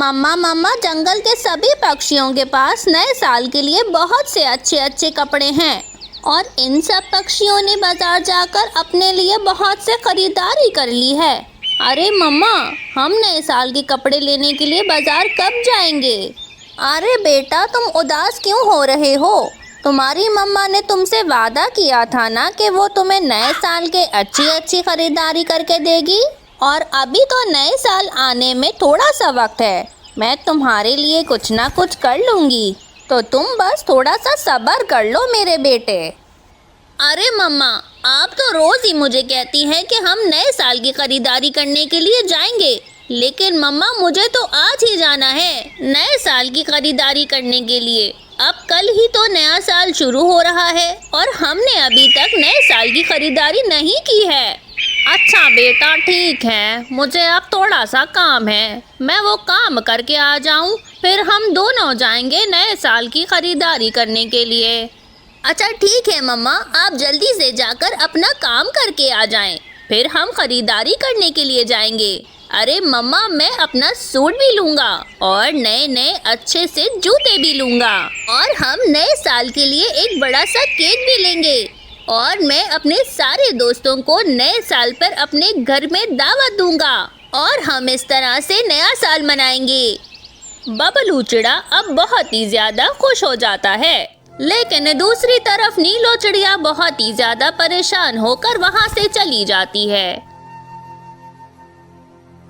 मम्मा मम्मा, जंगल के सभी पक्षियों के पास नए साल के लिए बहुत से अच्छे अच्छे कपड़े हैं और इन सब पक्षियों ने बाजार जाकर अपने लिए बहुत से खरीदारी कर ली है। अरे मम्मा, हम नए साल के कपड़े लेने के लिए बाजार कब जाएंगे? अरे बेटा, तुम उदास क्यों हो रहे हो? तुम्हारी मम्मा ने तुमसे वादा किया था ना कि वो तुम्हें नए साल के अच्छी अच्छी खरीदारी करके देगी। और अभी तो नए साल आने में थोड़ा सा वक्त है। मैं तुम्हारे लिए कुछ ना कुछ कर लूँगी, तो तुम बस थोड़ा सा सब्र कर लो मेरे बेटे। अरे मम्मा, आप तो रोज़ ही मुझे कहती हैं कि हम नए साल की खरीदारी करने के लिए जाएंगे, लेकिन मम्मा मुझे तो आज ही जाना है नए साल की खरीदारी करने के लिए। अब कल ही तो नया साल शुरू हो रहा है और हमने अभी तक नए साल की खरीदारी नहीं की है। अच्छा बेटा, ठीक है, मुझे अब थोड़ा सा काम है, मैं वो काम करके आ जाऊं, फिर हम दोनों जाएंगे नए साल की खरीदारी करने के लिए। अच्छा ठीक है मम्मा, आप जल्दी से जाकर अपना काम करके आ जाएं, फिर हम खरीदारी करने के लिए जाएंगे। अरे मम्मा, मैं अपना सूट भी लूँगा और नए नए अच्छे से जूते भी लूँगा और हम नए साल के लिए एक बड़ा सा केक भी लेंगे और मैं अपने सारे दोस्तों को नए साल पर अपने घर में दावत दूंगा और हम इस तरह से नया साल मनाएंगे। बबलू चिड़ा अब बहुत ही ज्यादा खुश हो जाता है, लेकिन दूसरी तरफ नीलो चिड़िया बहुत ही ज्यादा परेशान होकर वहाँ से चली जाती है।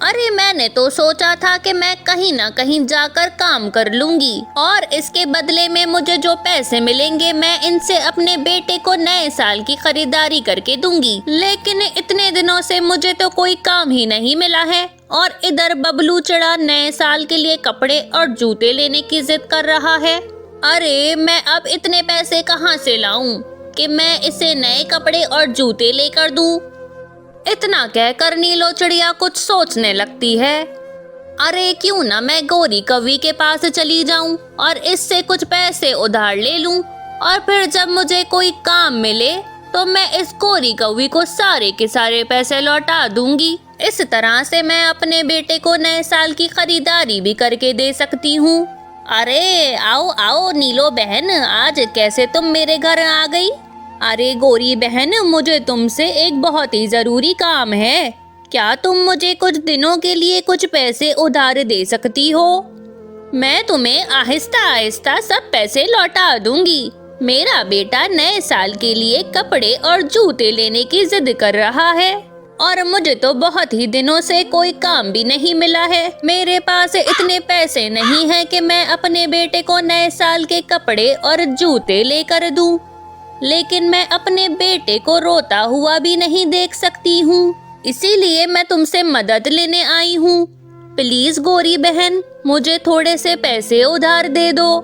अरे मैंने तो सोचा था कि मैं कहीं ना कहीं जाकर काम कर लूंगी और इसके बदले में मुझे जो पैसे मिलेंगे मैं इनसे अपने बेटे को नए साल की खरीदारी करके दूंगी, लेकिन इतने दिनों से मुझे तो कोई काम ही नहीं मिला है और इधर बबलू चिड़ा नए साल के लिए कपड़े और जूते लेने की जिद कर रहा है। अरे मैं अब इतने पैसे कहाँ से लाऊं कि मैं इसे नए कपड़े और जूते लेकर दूं? इतना कहकर नीलो चिड़िया कुछ सोचने लगती है। अरे क्यों ना मैं गोरी कौवी के पास चली जाऊं और इससे कुछ पैसे उधार ले लूं और फिर जब मुझे कोई काम मिले तो मैं इस गोरी कौवी को सारे के सारे पैसे लौटा दूंगी। इस तरह से मैं अपने बेटे को नए साल की खरीदारी भी करके दे सकती हूँ। अरे आओ आओ नीलो बहन, आज कैसे तुम मेरे घर आ गई? अरे गोरी बहन, मुझे तुमसे एक बहुत ही जरूरी काम है। क्या तुम मुझे कुछ दिनों के लिए कुछ पैसे उधार दे सकती हो? मैं तुम्हें आहिस्ता आहिस्ता सब पैसे लौटा दूंगी। मेरा बेटा नए साल के लिए कपड़े और जूते लेने की जिद कर रहा है और मुझे तो बहुत ही दिनों से कोई काम भी नहीं मिला है। मेरे पास इतने पैसे नहीं हैं कि मैं अपने बेटे को नए साल के कपड़े और जूते लेकर दूं। लेकिन मैं अपने बेटे को रोता हुआ भी नहीं देख सकती हूँ, इसीलिए मैं तुमसे मदद लेने आई हूँ। प्लीज गोरी बहन, मुझे थोड़े से पैसे उधार दे दो।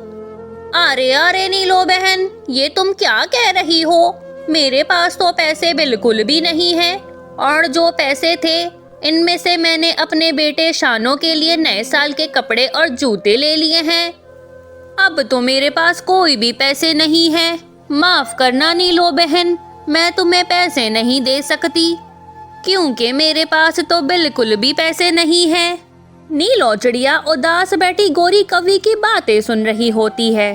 अरे अरे नीलो बहन, ये तुम क्या कह रही हो? मेरे पास तो पैसे बिल्कुल भी नहीं है और जो पैसे थे इनमें से मैंने अपने बेटे शानो के लिए नए साल के कपड़े और जूते ले लिए हैं। अब तो मेरे पास कोई भी पैसे नहीं है। माफ करना नीलो बहन, मैं तुम्हें पैसे नहीं दे सकती क्योंकि मेरे पास तो बिल्कुल भी पैसे नहीं है। नीलो चिड़िया उदास बैठी गोरी कौवी की बातें सुन रही होती है।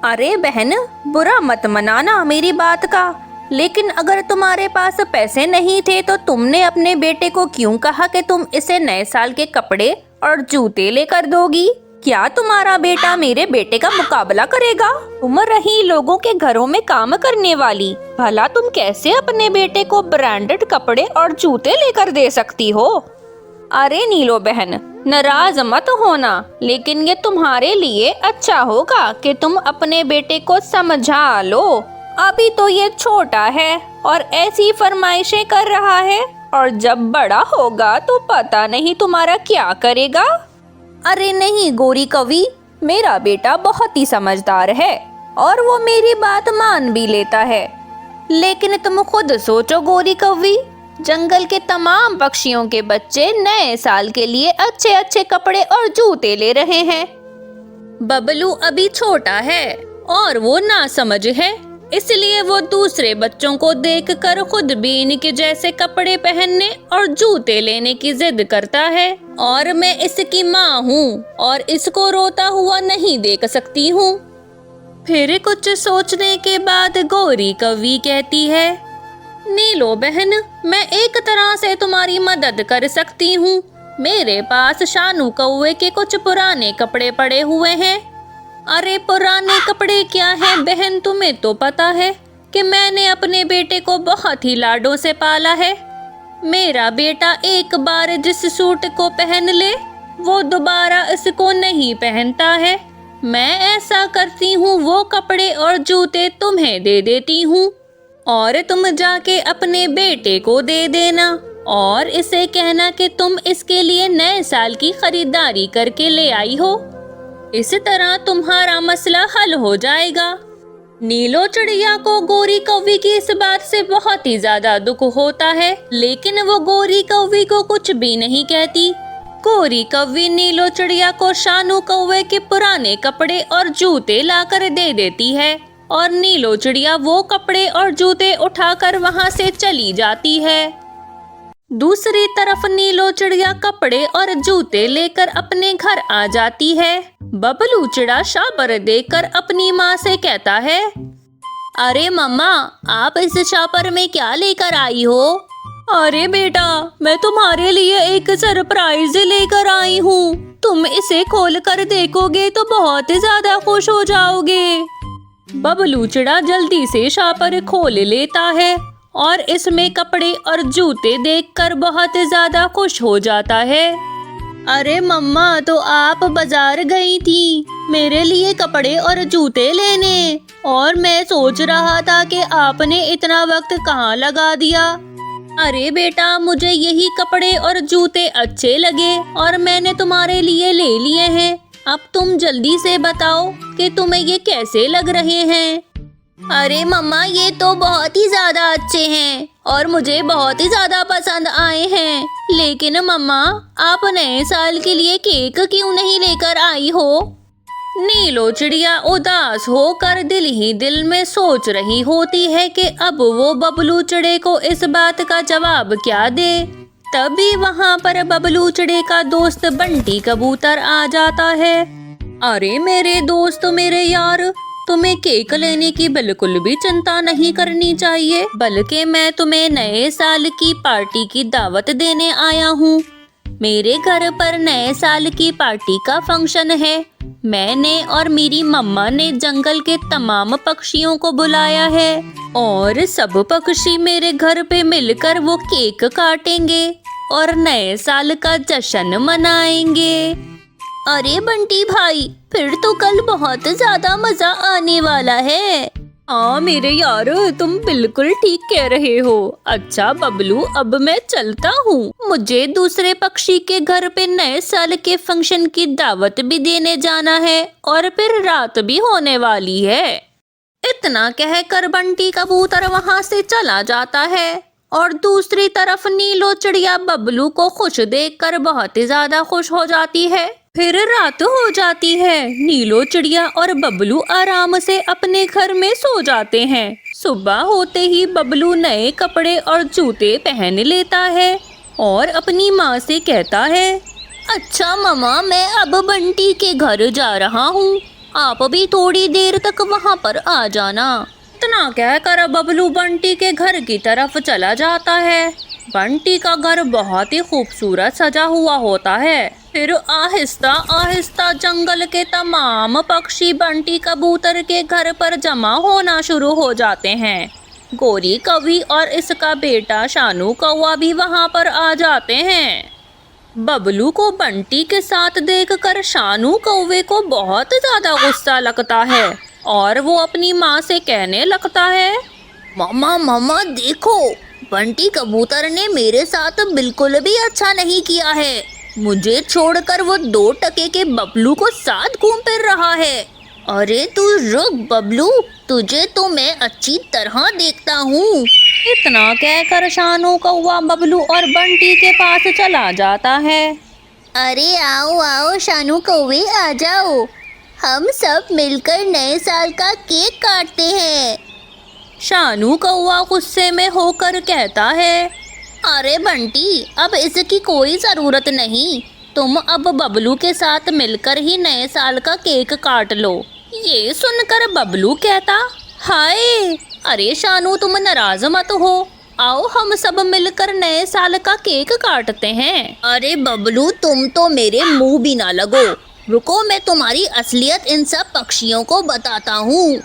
अरे बहन, बुरा मत मनाना मेरी बात का, लेकिन अगर तुम्हारे पास पैसे नहीं थे तो तुमने अपने बेटे को क्यों कहा कि तुम इसे नए साल के कपड़े और जूते लेकर दोगी? क्या तुम्हारा बेटा मेरे बेटे का मुकाबला करेगा? तुम रही लोगों के घरों में काम करने वाली, भला तुम कैसे अपने बेटे को ब्रांडेड कपड़े और जूते लेकर दे सकती हो? अरे नीलो बहन, नाराज मत होना, लेकिन ये तुम्हारे लिए अच्छा होगा कि तुम अपने बेटे को समझा लो। अभी तो ये छोटा है और ऐसी फरमाइशें कर रहा है और जब बड़ा होगा तो पता नहीं तुम्हारा क्या करेगा। अरे नहीं गोरी कौवी, मेरा बेटा बहुत ही समझदार है और वो मेरी बात मान भी लेता है, लेकिन तुम खुद सोचो गोरी कौवी, जंगल के तमाम पक्षियों के बच्चे नए साल के लिए अच्छे अच्छे कपड़े और जूते ले रहे हैं। बबलू अभी छोटा है और वो नासमझ है, इसलिए वो दूसरे बच्चों को देखकर खुद भी इनके जैसे कपड़े पहनने और जूते लेने की जिद करता है। और मैं इसकी माँ हूँ और इसको रोता हुआ नहीं देख सकती हूँ। फिर कुछ सोचने के बाद गौरी कौवी कहती है, नीलो बहन, मैं एक तरह से तुम्हारी मदद कर सकती हूँ। मेरे पास शानू कौवे के कुछ पुराने कपड़े पड़े हुए हैं। अरे पुराने कपड़े क्या हैं बहन, तुम्हें तो पता है कि मैंने अपने बेटे को बहुत ही लाडों से पाला है। मेरा बेटा एक बार जिस सूट को पहन ले वो दोबारा इसको नहीं पहनता है। मैं ऐसा करती हूँ, वो कपड़े और जूते तुम्हें दे देती हूँ और तुम जाके अपने बेटे को दे देना और इसे कहना कि तुम इसके लिए नए साल की खरीदारी करके ले आई हो। इस तरह तुम्हारा मसला हल हो जाएगा। नीलो चिड़िया को गौरी कौवी की इस बात से बहुत ही ज्यादा दुख होता है, लेकिन वो गौरी कौवी को कुछ भी नहीं कहती। गौरी कौवी नीलो चिड़िया को शानू कौवे के पुराने कपड़े और जूते लाकर दे देती है और नीलो चिड़िया वो कपड़े और जूते उठाकर वहां से चली जाती है। दूसरी तरफ नीलो चिड़िया कपड़े और जूते लेकर अपने घर आ जाती है। बबलू चिड़ा शापर देखकर अपनी माँ से कहता है, अरे मम्मा, आप इस शापर में क्या लेकर आई हो? अरे बेटा, मैं तुम्हारे लिए एक सरप्राइज लेकर आई हूँ। तुम इसे खोल कर देखोगे तो बहुत ज्यादा खुश हो जाओगे। बबलू चिड़ा जल्दी से शापर खोल लेता है और इसमें कपड़े और जूते देखकर बहुत ज्यादा खुश हो जाता है। अरे मम्मा, तो आप बाजार गई थी मेरे लिए कपड़े और जूते लेने और मैं सोच रहा था कि आपने इतना वक्त कहाँ लगा दिया। अरे बेटा, मुझे यही कपड़े और जूते अच्छे लगे और मैंने तुम्हारे लिए ले लिए हैं। अब तुम जल्दी से बताओ कि तुम्हें ये कैसे लग रहे हैं। अरे मम्मा, ये तो बहुत ही ज्यादा अच्छे हैं और मुझे बहुत ही ज्यादा पसंद आए हैं। लेकिन मम्मा, आप नए साल के लिए केक क्यों नहीं लेकर आई हो? नीलो चिड़िया उदास होकर दिल ही दिल में सोच रही होती है कि अब वो बबलू चिड़े को इस बात का जवाब क्या दे। तभी वहाँ पर बबलू चिड़े का दोस्त बंटी कबूतर आ जाता है। अरे मेरे दोस्त, मेरे यार, तुम्हें केक लेने की बिल्कुल भी चिंता नहीं करनी चाहिए, बल्कि मैं तुम्हें नए साल की पार्टी की दावत देने आया हूँ। मेरे घर पर नए साल की पार्टी का फंक्शन है। मैंने और मेरी मम्मा ने जंगल के तमाम पक्षियों को बुलाया है और सब पक्षी मेरे घर पे मिलकर वो केक काटेंगे और नए साल का जश्न मनाएंगे। अरे बंटी भाई, फिर तो कल बहुत ज्यादा मजा आने वाला है। हाँ मेरे यार, तुम बिल्कुल ठीक कह रहे हो। अच्छा बबलू, अब मैं चलता हूँ। मुझे दूसरे पक्षी के घर पे नए साल के फंक्शन की दावत भी देने जाना है और फिर रात भी होने वाली है। इतना कहकर बंटी कबूतर वहाँ से चला जाता है और दूसरी तरफ नीलो चिड़िया बबलू को खुश देखकर बहुत ही ज्यादा खुश हो जाती है। फिर रात हो जाती है। नीलो चिड़िया और बबलू आराम से अपने घर में सो जाते हैं। सुबह होते ही बबलू नए कपड़े और जूते पहन लेता है और अपनी माँ से कहता है, अच्छा मम्मा, मैं अब बंटी के घर जा रहा हूँ, आप भी थोड़ी देर तक वहाँ पर आ जाना। इतना कहकर बबलू बंटी के घर की तरफ चला जाता है। बंटी का घर बहुत ही खूबसूरत सजा हुआ होता है। फिर आहिस्ता आहिस्ता जंगल के तमाम पक्षी बंटी कबूतर के घर पर जमा होना शुरू हो जाते हैं। गौरी कौवी और इसका बेटा शानू कौवा भी वहां पर आ जाते हैं। बबलू को बंटी के साथ देखकर शानू कौवे को बहुत ज्यादा गुस्सा लगता है और वो अपनी माँ से कहने लगता है, मम्मा मम्मा देखो, बंटी कबूतर ने मेरे साथ बिल्कुल भी अच्छा नहीं किया है। मुझे छोड़कर वो 2 टके के बबलू को साथ घूम फिर रहा है। अरे तू रुक बबलू, तुझे तो मैं अच्छी तरह देखता हूँ। इतना कहकर शानू कौवा बबलू और बंटी के पास चला जाता है। अरे आओ आओ शानू कौवे, आ जाओ, हम सब मिलकर नए साल का केक काटते हैं। शानू कौवा गुस्से में होकर कहता है, अरे बंटी, अब इसकी कोई जरूरत नहीं। तुम अब बबलू के साथ मिलकर ही नए साल का केक काट लो। ये सुनकर बबलू कहता, हाय, अरे शानू तुम नाराज मत हो, आओ हम सब मिलकर नए साल का केक काटते हैं। अरे बबलू, तुम तो मेरे मुंह भी ना लगो। रुको, मैं तुम्हारी असलियत इन सब पक्षियों को बताता हूँ।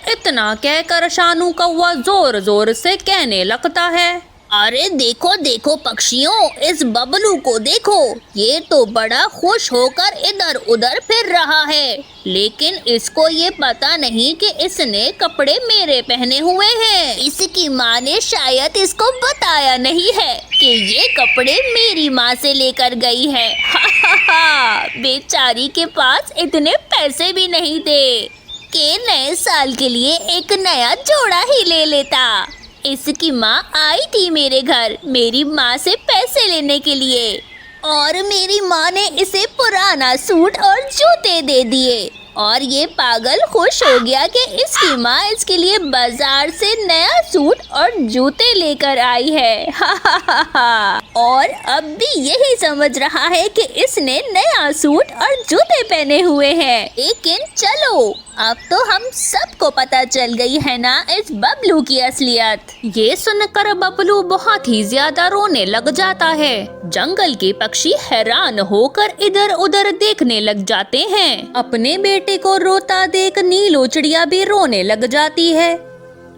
इतना कहकर शानू कौवा जोर जोर से कहने लगता है, अरे देखो देखो पक्षियों, इस बबलू को देखो, ये तो बड़ा खुश होकर इधर उधर फिर रहा है, लेकिन इसको ये पता नहीं कि इसने कपड़े मेरे पहने हुए हैं। इसकी माँ ने शायद इसको बताया नहीं है कि ये कपड़े मेरी माँ से लेकर गई है। हा हा हा, बेचारी के पास इतने पैसे भी नहीं थे कि नए साल के लिए एक नया जोड़ा ही ले लेता। इसकी माँ आई थी मेरे घर मेरी माँ से पैसे लेने के लिए, और मेरी माँ ने इसे पुराना सूट और जूते दे दिए, और ये पागल खुश हो गया कि इसकी माँ इसके लिए बाजार से नया सूट और जूते लेकर आई है। हा हा हा हा। और अब भी यही समझ रहा है कि इसने नया सूट और जूते पहने हुए हैं। लेकिन चलो, अब तो हम सबको पता चल गई है ना इस बबलू की असलियत। ये सुनकर बबलू बहुत ही ज्यादा रोने लग जाता है। जंगल के पक्षी हैरान होकर इधर उधर देखने लग जाते हैं। अपने बेटे को रोता देख नीलो चिड़िया भी रोने लग जाती है।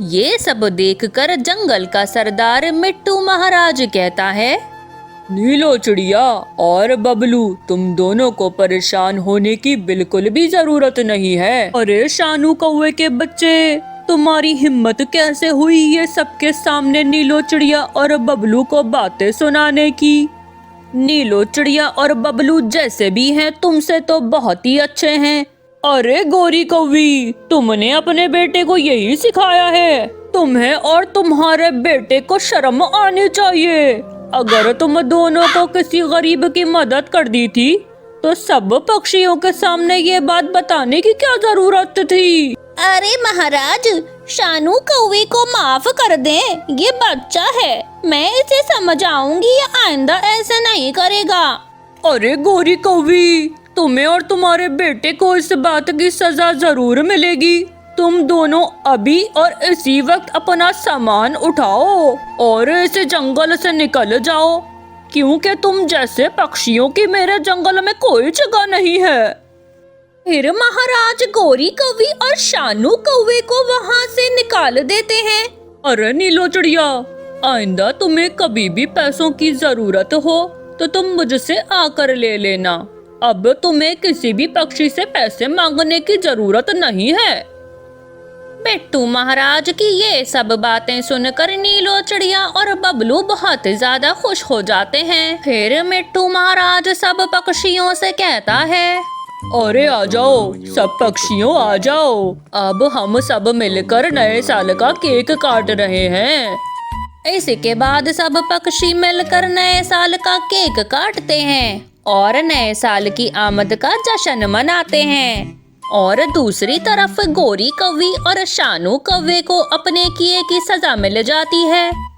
ये सब देखकर जंगल का सरदार मिट्टू महाराज कहता है, नीलो चिड़िया और बबलू, तुम दोनों को परेशान होने की बिल्कुल भी जरूरत नहीं है। अरे शानू कौवे के बच्चे, तुम्हारी हिम्मत कैसे हुई ये सबके सामने नीलो चिड़िया और बबलू को बातें सुनाने की। नीलो चिड़िया और बबलू जैसे भी हैं तुमसे तो बहुत ही अच्छे हैं। अरे गोरी कौवी, तुमने अपने बेटे को यही सिखाया है। तुम्हें और तुम्हारे बेटे को शर्म आनी चाहिए। अगर तुम दोनों को किसी गरीब की मदद कर दी थी तो सब पक्षियों के सामने ये बात बताने की क्या जरूरत थी। अरे महाराज, शानू कौवे को माफ कर दें, ये बच्चा है, मैं इसे समझाऊंगी, आइंदा ऐसा नहीं करेगा। अरे गोरी कौवी, तुम्हें और तुम्हारे बेटे को इस बात की सजा जरूर मिलेगी। तुम दोनों अभी और इसी वक्त अपना सामान उठाओ और इस जंगल से निकल जाओ, क्योंकि तुम जैसे पक्षियों की मेरे जंगल में कोई जगह नहीं है। फिर महाराज गोरी कौवी और शानू कौवे को वहाँ से निकाल देते हैं। अरे नीलो चिड़िया, आइंदा तुम्हें कभी भी पैसों की जरूरत हो तो तुम मुझसे आकर ले लेना। अब तुम्हें किसी भी पक्षी से पैसे मांगने की जरूरत नहीं है। बिट्टू महाराज की ये सब बातें सुनकर नीलो चिड़िया और बबलू बहुत ज्यादा खुश हो जाते हैं। फिर मिट्टू महाराज सब पक्षियों से कहता है, अरे आ जाओ सब पक्षियों, आ जाओ, अब हम सब मिलकर नए साल का केक काट रहे हैं। इसके बाद सब पक्षी मिलकर नए साल का केक काटते हैं और नए साल की आमद का जश्न मनाते हैं। और दूसरी तरफ गोरी कौवी और शानू कौवे को अपने किए की सजा मिल जाती है।